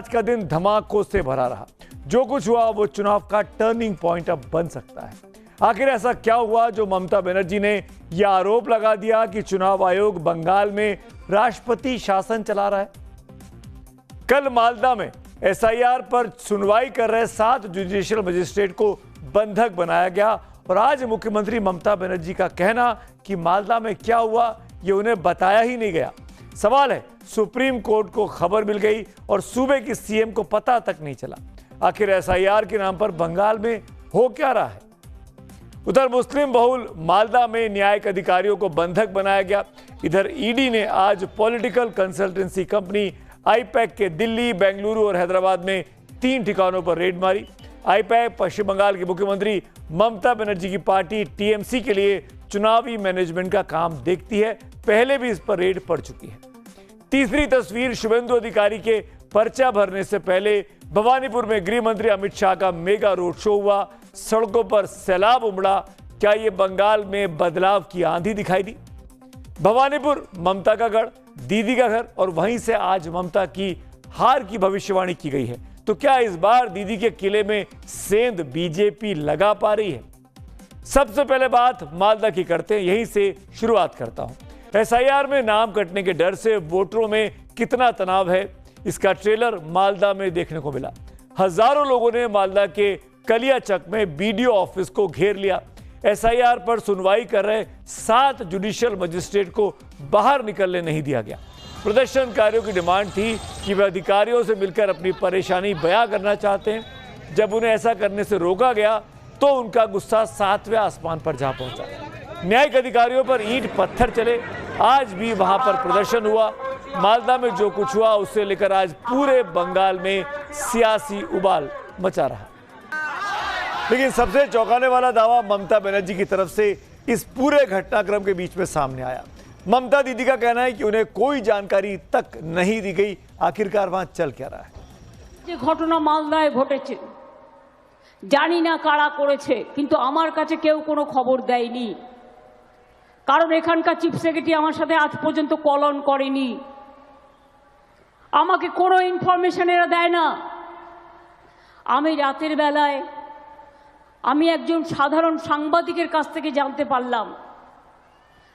आज का दिन धमाकों से भरा रहा। जो कुछ हुआ वो चुनाव का टर्निंग पॉइंट अब बन सकता है। आखिर ऐसा क्या हुआ जो ममता बनर्जी ने यह आरोप लगा दिया कि चुनाव आयोग बंगाल में राष्ट्रपति शासन चला रहा है। कल मालदा में एसआईआर पर सुनवाई कर रहे 7 जुडिशियल मजिस्ट्रेट को बंधक बनाया गया और आज मुख्यमंत्री ममता बनर्जी का कहना कि मालदा में क्या हुआ ये उन्हें बताया ही नहीं गया। सवाल है, सुप्रीम कोर्ट को खबर मिल गई और सूबे की सीएम को पता तक नहीं चला। आखिर एसआईआर के नाम पर बंगाल में हो क्या रहा है। उधर मुस्लिम बहुल मालदा में न्यायिक अधिकारियों को बंधक बनाया गया। इधर ईडी ने आज पॉलिटिकल कंसल्टेंसी कंपनी आईपैक के दिल्ली, बेंगलुरु और हैदराबाद में 3 ठिकानों पर रेड मारी। आईपैक पश्चिम बंगाल के मुख्यमंत्री ममता बनर्जी की पार्टी टीएमसी के लिए चुनावी मैनेजमेंट का काम देखती है। पहले भी इस पर रेड पड़ चुकी है। तीसरी तस्वीर, शुभेंदु अधिकारी के पर्चा भरने से पहले भवानीपुर में गृह मंत्री अमित शाह का मेगा रोड शो हुआ। सड़कों पर सैलाब उमड़ा। क्या ये बंगाल में बदलाव की आंधी दिखाई दी? भवानीपुर ममता का गढ़, दीदी का घर और वहीं से आज ममता की हार की भविष्यवाणी की गई है। तो क्या इस बार दीदी के किले में सेंध बीजेपी लगा पा रही है? सबसे पहले बात मालदा की करते हैं, यहीं से शुरुआत करता हूं। एसआईआर में नाम कटने के डर से वोटरों में कितना तनाव है, इसका ट्रेलर मालदा में देखने को मिला। हजारों लोगों ने मालदा के कलियाचक में बीडीओ ऑफिस को घेर लिया। एसआईआर पर सुनवाई कर रहे 7 जुडिशियल मजिस्ट्रेट को बाहर निकलने नहीं दिया गया। प्रदर्शनकारियों की डिमांड थी कि वे अधिकारियों से मिलकर अपनी परेशानी बयां करना चाहते हैं। जब उन्हें ऐसा करने से रोका गया तो उनका गुस्सा 7वें आसमान पर जा पहुंचा। न्यायिक अधिकारियों पर ईंट पत्थर चले। आज भी वहां पर प्रदर्शन हुआ। मालदा में जो कुछ हुआ उससे लेकर आज पूरे बंगाल में सियासी उबाल मचा रहा। लेकिन सबसे चौंकाने वाला दावा ममता बनर्जी की तरफ से इस पूरे घटनाक्रम के बीच में सामने आया। ममता दीदी का कहना है कि उन्हें कोई जानकारी तक नहीं दी गई। आखिरकार वहां चल क्या रहा है? যে ঘটনা মালদায় ঘটেছে জানি না কারা করেছে, কিন্তু আমার কাছে কেউ কোনো খবর দেয়নি। কারণ এখানকার চিফ সেক্রেটারি আমার সাথে আজ পর্যন্ত কলন করেনি। আমাকে কোনো ইনফরমেশন এরা দেয় না। আমি রাতের বেলায় আমি একজন সাধারণ সাংবাদিকের কাছ থেকে জানতে পারলাম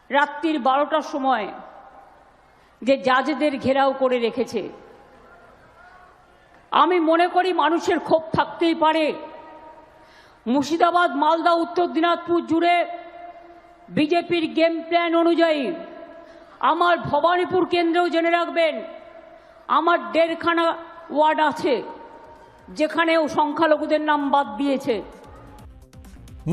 রাত্রির 12টার সময় যে জাজদের ঘেরাও করে রেখেছে। আমি মনে করি মানুষের ক্ষোভ থাকতেই পারে। মুর্শিদাবাদ, মালদা, উত্তর দিনাজপুর জুড়ে বিজেপির গেম প্ল্যান অনুযায়ী আমার ভবানীপুর কেন্দ্রেও জেনে রাখবেন আমার 1.5 খানা ওয়ার্ড আছে যেখানেও সংখ্যালঘুদের নাম বাদ দিয়েছে।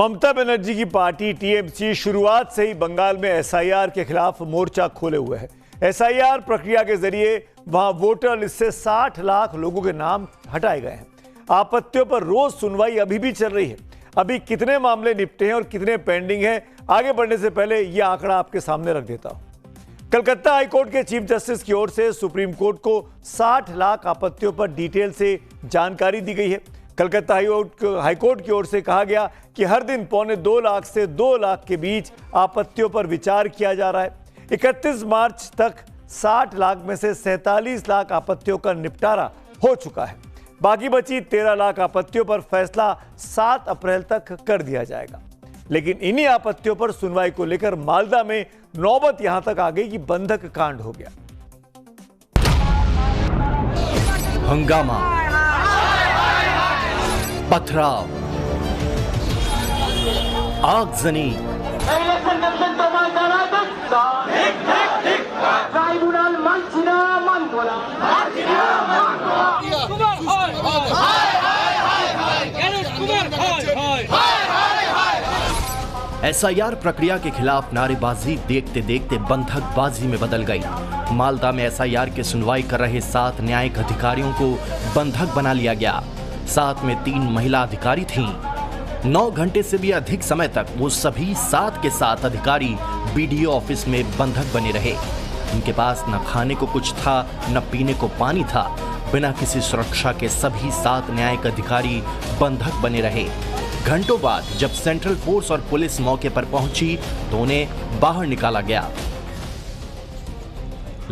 ममता बनर्जी की पार्टी टीएमसी शुरुआत से ही बंगाल में एसआईआर के खिलाफ मोर्चा खोले हुए है। एसआईआर प्रक्रिया के जरिए वहां वोटर लिस्ट से 60 लाख लोगों के नाम हटाए गए हैं। आपत्तियों पर रोज सुनवाई अभी भी चल रही है। अभी कितने मामले निपटे हैं और कितने पेंडिंग हैं, आगे बढ़ने से पहले यह आंकड़ा आपके सामने रख देता हूं। कलकत्ता हाईकोर्ट के चीफ जस्टिस की ओर से सुप्रीम कोर्ट को 60 लाख आपत्तियों पर डिटेल से जानकारी दी गई है। कलकत्ता हाईकोर्ट की ओर से कहा गया कि हर दिन 1.25 लाख से 2 लाख के बीच आपत्तियों पर विचार किया जा रहा है। 31 मार्च तक 60 लाख में से 47 लाख आपत्तियों का निपटारा हो चुका है। बाकी बची 13 लाख आपत्तियों पर फैसला 7 अप्रैल तक कर दिया जाएगा। लेकिन इन्हीं आपत्तियों पर सुनवाई को लेकर मालदा में नौबत यहां तक आ गई कि बंधक कांड हो गया। हंगामा, पथराव, आगजनी, ट्राइब्यूनल मानछिना मानबोला एसआईआर प्रक्रिया के खिलाफ नारेबाजी देखते देखते बंधकबाजी में बदल गई। मालदा में एसआईआर की सुनवाई कर रहे 7 न्यायिक अधिकारियों को बंधक बना लिया गया। साथ में 3 महिला अधिकारी थीं। 9 घंटे से भी अधिक समय तक वो सभी 7 के 7 अधिकारी बीडीओ ऑफिस में बंधक बने रहे। उनके पास न खाने को कुछ था, न पीने को पानी था। बिना किसी सुरक्षा के सभी 7 न्यायिक अधिकारी बंधक बने रहे। घंटों बाद जब सेंट्रल फोर्स और पुलिस मौके पर पहुंची तो उन्हें बाहर निकाला गया।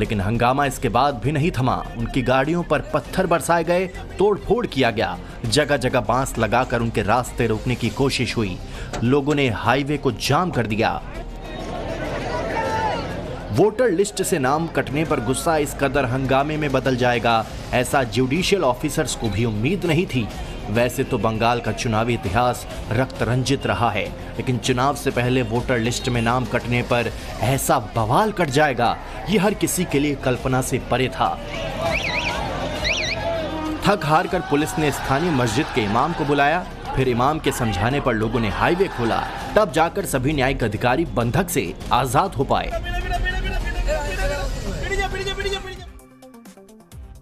लेकिन हंगामा इसके बाद भी नहीं थमा। उनकी गाड़ियों पर पत्थर बरसाए गए, तोड़फोड़ किया गया, जगह जगह बांस लगाकर उनके रास्ते रोकने की कोशिश हुई। लोगों ने हाईवे को जाम कर दिया। वोटर लिस्ट से नाम कटने पर गुस्सा इस कदर हंगामे में बदल जाएगा, ऐसा जुडिशियल ऑफिसर्स को भी उम्मीद नहीं थी। वैसे तो बंगाल का चुनावी इतिहास रक्त रंजित रहा है, लेकिन चुनाव से पहले वोटर लिस्ट में नाम कटने पर ऐसा बवाल कट जाएगा, ये हर किसी के लिए कल्पना से परे था। थक हार कर पुलिस ने स्थानीय मस्जिद के इमाम को बुलाया, फिर इमाम के समझाने पर लोगों ने हाईवे खोला, तब जाकर सभी न्यायिक अधिकारी बंधक से आजाद हो पाए।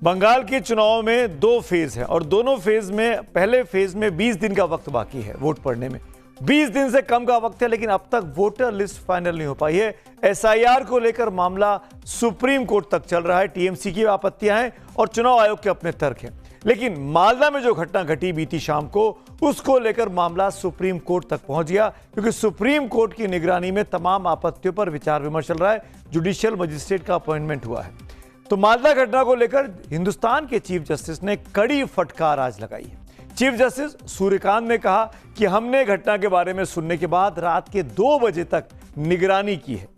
बंगाल के चुनाव में 2 फेज हैं और दोनों फेज में पहले फेज में 20 दिन का वक्त बाकी है वोट पड़ने में। 20 दिन से कम का वक्त है, लेकिन अब तक वोटर लिस्ट फाइनल नहीं हो पाई है। एसआईआर को लेकर मामला सुप्रीम कोर्ट तक चल रहा है। टीएमसी की आपत्तियां हैं और चुनाव आयोग के अपने तर्क हैं, लेकिन मालदा में जो घटना घटी बीती शाम को, उसको लेकर मामला सुप्रीम कोर्ट तक पहुंच गया, क्योंकि सुप्रीम कोर्ट की निगरानी में तमाम आपत्तियों पर विचार विमर्श चल रहा है। जुडिशियल मजिस्ट्रेट का अपॉइंटमेंट हुआ है। तो मालदा घटना को लेकर हिंदुस्तान के चीफ जस्टिस ने कड़ी फटकार आज लगाई है। चीफ जस्टिस सूर्यकांत ने कहा कि हमने घटना के बारे में सुनने के बाद रात के 2 बजे तक निगरानी की है।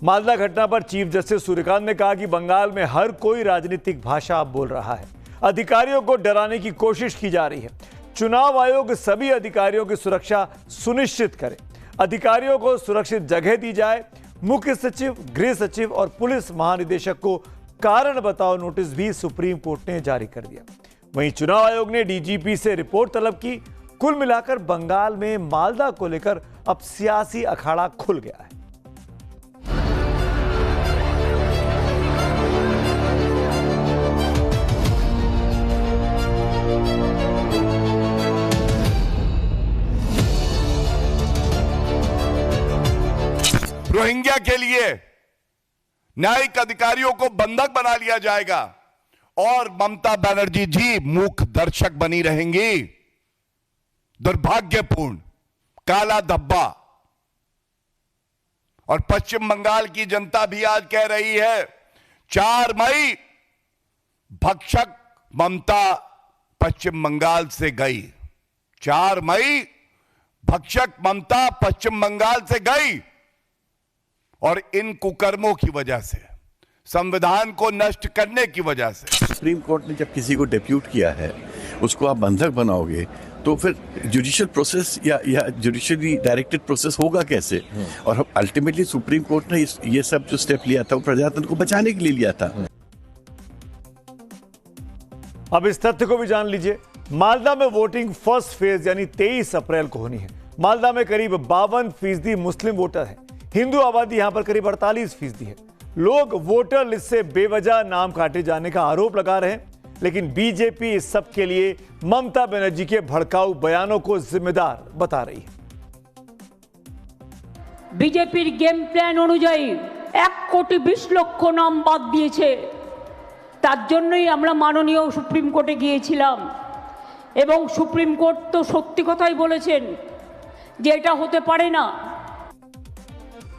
मालदा घटना पर चीफ जस्टिस सूर्यकांत ने कहा कि बंगाल में हर कोई राजनीतिक भाषा अब बोल रहा है, अधिकारियों को डराने की कोशिश की जा रही है। चुनाव आयोग सभी अधिकारियों की सुरक्षा सुनिश्चित करे, अधिकारियों को सुरक्षित जगह दी जाए। मुख्य सचिव, गृह सचिव और पुलिस महानिदेशक को कारण बताओ नोटिस भी सुप्रीम कोर्ट ने जारी कर दिया। वहीं चुनाव आयोग ने डीजीपी से रिपोर्ट तलब की। कुल मिलाकर बंगाल में मालदा को लेकर अब सियासी अखाड़ा खुल गया है। रोहिंग्या के लिए न्यायिक अधिकारियों को बंधक बना लिया जाएगा और ममता बनर्जी जी मूक दर्शक बनी रहेंगी। दुर्भाग्यपूर्ण, काला धब्बा। और पश्चिम बंगाल की जनता भी आज कह रही है 4 मई भक्षक ममता पश्चिम बंगाल से गई। 4 मई भक्षक ममता पश्चिम बंगाल से गई और इन कुकर्मों की वजह से, संविधान को नष्ट करने की वजह से। सुप्रीम कोर्ट ने जब किसी को डेप्यूट किया है, उसको आप बंधक बनाओगे तो फिर जुडिशियल प्रोसेस या जुडिशियली डायरेक्टेड प्रोसेस होगा कैसे? और अल्टीमेटली सुप्रीम कोर्ट ने ये सब जो स्टेप लिया था वो प्रजातंत्र को बचाने के लिए लिया था। अब इस तथ्य को भी जान लीजिए, मालदा में वोटिंग फर्स्ट फेज यानी 23 अप्रैल को होनी है। मालदा में करीब 52% मुस्लिम वोटर हैं। हिंदू आबादी यहां पर करीब 48% है। लोग वोटर लिस्ट से बेवजह नाम काटे जाने का आरोप लगा रहे हैं, लेकिन बीजेपी इस सब के लिए ममता बनर्जी के भड़काऊ बयानों को जिम्मेदार बता रही है। বিজেপির গেম প্ল্যান অনুযায়ী 1,20,00,000 নাম বাদ দিয়েছে। তার জন্যই আমরা মাননীয় সুপ্রিম কোর্টে গিয়েছিলাম এবং সুপ্রিম কোর্ট তো সত্যি কথাই বলেছেন যে এটা হতে পারে না।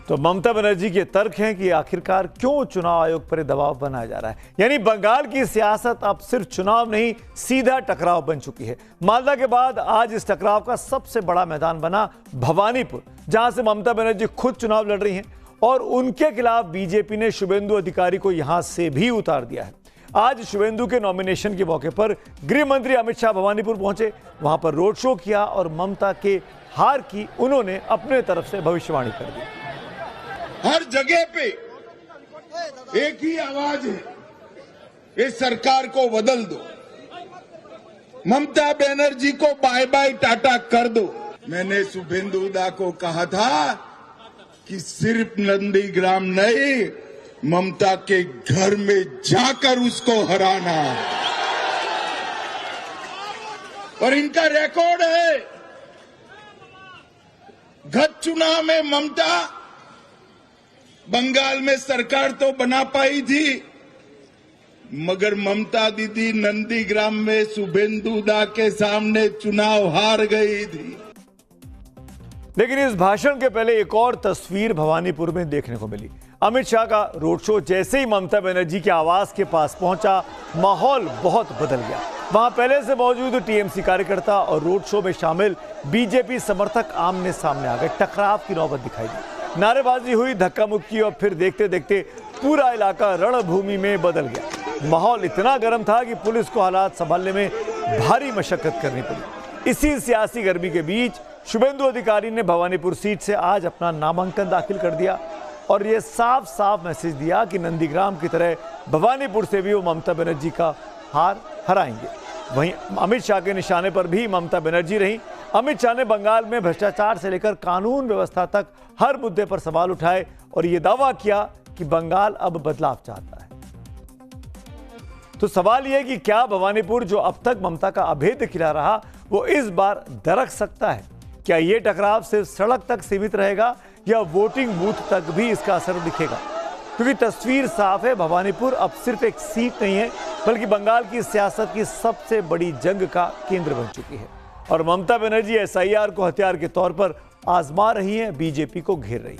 तो ममता बनर्जी के तर्क हैं कि आखिरकार क्यों चुनाव आयोग पर दबाव बनाया जा रहा है। यानी बंगाल की सियासत अब सिर्फ चुनाव नहीं, सीधा टकराव बन चुकी है। मालदा के बाद आज इस टकराव का सबसे बड़ा मैदान बना भवानीपुर, जहां से ममता बनर्जी खुद चुनाव लड़ रही हैं और उनके खिलाफ बीजेपी ने शुभेंदु अधिकारी को यहां से भी उतार दिया है। आज शुभेंदु के नॉमिनेशन के मौके पर गृह मंत्री अमित शाह भवानीपुर पहुंचे, वहां पर रोड शो किया और ममता के हार की उन्होंने अपने तरफ से भविष्यवाणी कर दी। हर जगह पे एक ही आवाज है, इस सरकार को बदल दो, ममता बनर्जी को बाय बाय टाटा कर दो। मैंने शुभेंदु दा को कहा था कि सिर्फ नंदीग्राम नहीं, ममता के घर में जाकर उसको हराना। और इनका रिकॉर्ड है, गत चुनाव में ममता बंगाल में सरकार तो बना पाई थी, मगर ममता दीदी नंदीग्राम में शुभेंदु दा के सामने चुनाव हार गई थी। लेकिन इस भाषण के पहले एक और तस्वीर भवानीपुर में देखने को मिली। अमित शाह का रोड शो जैसे ही ममता बनर्जी के आवास के पास पहुंचा, माहौल बहुत बदल गया। वहां पहले से मौजूद टीएमसी कार्यकर्ता और रोड शो में शामिल बीजेपी समर्थक आमने सामने आ गए। टकराव की नौबत दिखाई दी, नारेबाजी हुई, धक्का मुक्की और फिर देखते देखते पूरा इलाका रणभूमि में बदल गया। माहौल इतना गर्म था कि पुलिस को हालात संभालने में भारी मशक्कत करनी पड़ी। इसी सियासी गर्मी के बीच शुभेंदु अधिकारी ने भवानीपुर सीट से आज अपना नामांकन दाखिल कर दिया और यह साफ साफ मैसेज दिया कि नंदीग्राम की तरह भवानीपुर से भी वो ममता बनर्जी का हार हराएंगे। वहीं अमित शाह के निशाने पर भी ममता बनर्जी रही। अमित शाह ने बंगाल में भ्रष्टाचार से लेकर कानून व्यवस्था तक हर मुद्दे पर सवाल उठाए और यह दावा किया कि बंगाल अब बदलाव चाहता है। तो सवाल यह कि क्या भवानीपुर, जो अब तक ममता का अभेद्य किला रहा, वो इस बार दरक सकता है? क्या यह टकराव सिर्फ सड़क तक सीमित रहेगा या वोटिंग बूथ तक भी इसका असर दिखेगा? क्योंकि तस्वीर साफ है, भवानीपुर अब सिर्फ एक सीट नहीं है बल्कि बंगाल की सियासत की सबसे बड़ी जंग का केंद्र बन चुकी है और ममता बनर्जी एसआईआर को हथियार के तौर पर आजमा रही है, बीजेपी को घेर रही है।